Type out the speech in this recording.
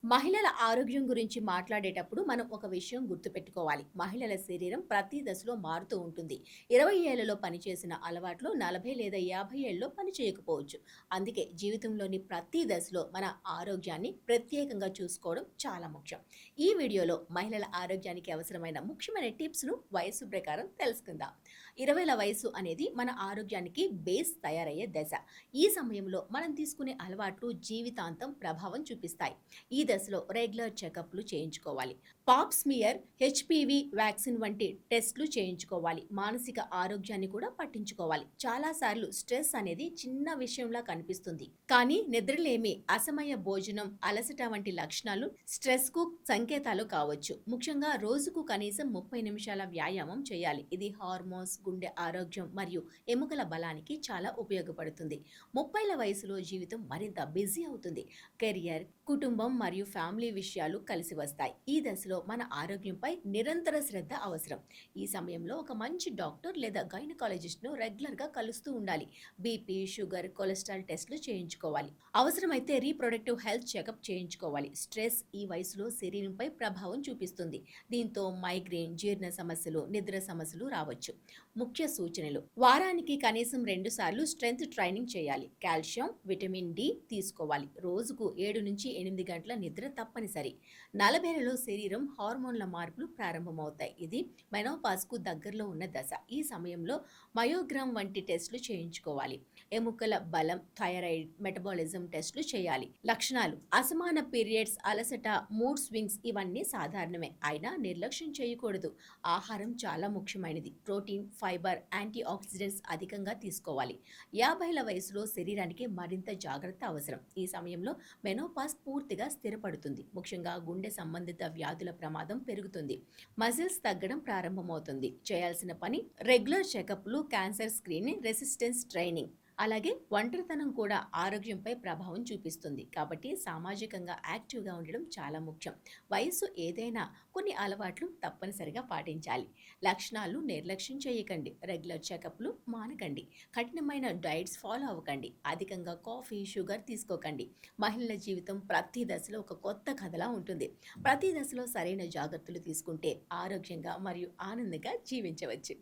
మహిళల ఆరోగ్యం గురించి మాట్లాడేటప్పుడు మనం ఒక విషయం గుర్తుపెట్టుకోవాలి. మహిళల శరీరం ప్రతి దశలో మారుతూ ఉంటుంది. 20 ఏళ్లలో పనిచేసిన అలవాట్లు 40 లేదా 50 ఏళ్లలో పని చేయకపోవచ్చు. అందుకే జీవితంలోని ప్రతి దశలో మన ఆరోగ్యాన్ని ప్రత్యేకంగా చూసుకోవడం చాలా ముఖ్యం. ఈ వీడియోలో మహిళల ఆరోగ్యానికి అవసరమైన ముఖ్యమైన టిప్స్‌ను వయస్సు ప్రకారం తెలుసుకుందాం. 20ల వయసు అనేది మన ఆరోగ్యానికి బేస్ తయారయ్యే దశ. ఈ సమయంలో మనం తీసుకునే అలవాట్లు జీవితాంతం ప్రభావం చూపిస్తాయి. ఈ దశలో రెగ్యులర్ చెకప్‌లు చేయించుకోవాలి. పాప్ స్మియర్, హెచ్‌పివి వ్యాక్సిన్ వంటి టెస్ట్‌లు చేయించుకోవాలి. మానసిక ఆరోగ్యాన్ని కూడా పట్టించుకోవాలి. చాలా సార్లు స్ట్రెస్ అనేది చిన్న విషయంలా కనిపిస్తుంది. కానీ నిద్రలేమి, అసమయ భోజనం, అలసట వంటి లక్షణాలు స్ట్రెస్‌కు సంకేతాలు కావచ్చు. ముఖ్యంగా రోజుకు కనీసం 30 నిమిషాల వ్యాయామం చేయాలి. ఇది హార్మోన్స్, గుండె ఆరోగ్యం మరియు ఎముకల బలానికి చాలా ఉపయోగపడుతుంది. 30ల వయసులో జీవితం మరింత బిజీ అవుతుంది. కెరియర్, కుటుంబం మరియు ఫ్యామిలీ విషయాలు కలిసి వస్తాయి. ఈ దశలో మన ఆరోగ్యంపై నిరంతర శ్రద్ధ అవసరం. ఈ సమయంలో ఒక మంచి డాక్టర్ లేదా గైనకాలజిస్ట్‌ను రెగ్యులర్‌గా కలుస్తూ ఉండాలి. బీపీ, షుగర్, కొలెస్ట్రాల్ టెస్టులు చేయించుకోవాలి. అవసరమైతే రీప్రొడక్టివ్ హెల్త్ చెకప్ చేయించుకోవాలి. స్ట్రెస్ ఈ వయసులో శరీరంపై ప్రభావం చూపిస్తుంది. దీంతో మైగ్రేన్, జీర్ణ సమస్యలు, నిద్ర సమస్యలు రావచ్చు. ముఖ్య సూచనలు: వారానికి కనీసం 2 సార్లు స్ట్రెంగ్త్ ట్రైనింగ్ చేయాలి. కాల్షియం, విటమిన్ డి తీసుకోవాలి. రోజుకు 7-8 గంటల నిద్ర తప్పనిసరి. 40లలో శరీరం హార్మోన్ల మార్పులు ప్రారంభమవుతాయి. ఇది మెనోపాజ్‌కు దగ్గరలో ఉన్న దశ. ఈ సమయంలో మయోగ్రామ్ వంటి టెస్టులు చేయించుకోవాలి. ఎముకల బలం, థైరాయిడ్, మెటబాలిజం టెస్టులు చేయాలి. లక్షణాలు: అసమాన పీరియడ్స్, అలసట, మూడ్ స్వింగ్స్ ఇవన్నీ సాధారణమే. అయినా నిర్లక్ష్యం చేయకూడదు. ఆహారం చాలా ముఖ్యమైనది. ప్రోటీన్, ఫైబర్, యాంటీ ఆక్సిడెంట్స్ అధికంగా తీసుకోవాలి. 50ల వయసులో శరీరానికి మరింత జాగ్రత్త అవసరం. ఈ సమయంలో మెనోపాజ్ పూర్తిగా స్థిరపడుతుంది. ముఖ్యంగా గుండె సంబంధిత వ్యాధుల ప్రమాదం పెరుగుతుంది. మజిల్స్ తగ్గడం ప్రారంభమవుతుంది. చేయాల్సిన పని: రెగ్యులర్ చెకప్‌లు, క్యాన్సర్ స్క్రీనింగ్, రెసిస్టెన్స్ ట్రైనింగ్. అలాగే ఒంటరితనం కూడా ఆరోగ్యంపై ప్రభావం చూపిస్తుంది. కాబట్టి సామాజికంగా యాక్టివ్‌గా ఉండడం చాలా ముఖ్యం. వయస్సు ఏదైనా కొన్ని అలవాట్లు తప్పనిసరిగా పాటించాలి. లక్షణాలు నిర్లక్ష్యం చేయకండి. రెగ్యులర్ చెకప్‌లు మానకండి. కఠినమైన డైట్స్ ఫాలో అవ్వకండి. అధికంగా కాఫీ, షుగర్ తీసుకోకండి. మహిళల జీవితం ప్రతి దశలో ఒక కొత్త కథలా ఉంటుంది. ప్రతి దశలో సరైన జాగ్రత్తలు తీసుకుంటే ఆరోగ్యంగా మరియు ఆనందంగా జీవించవచ్చు.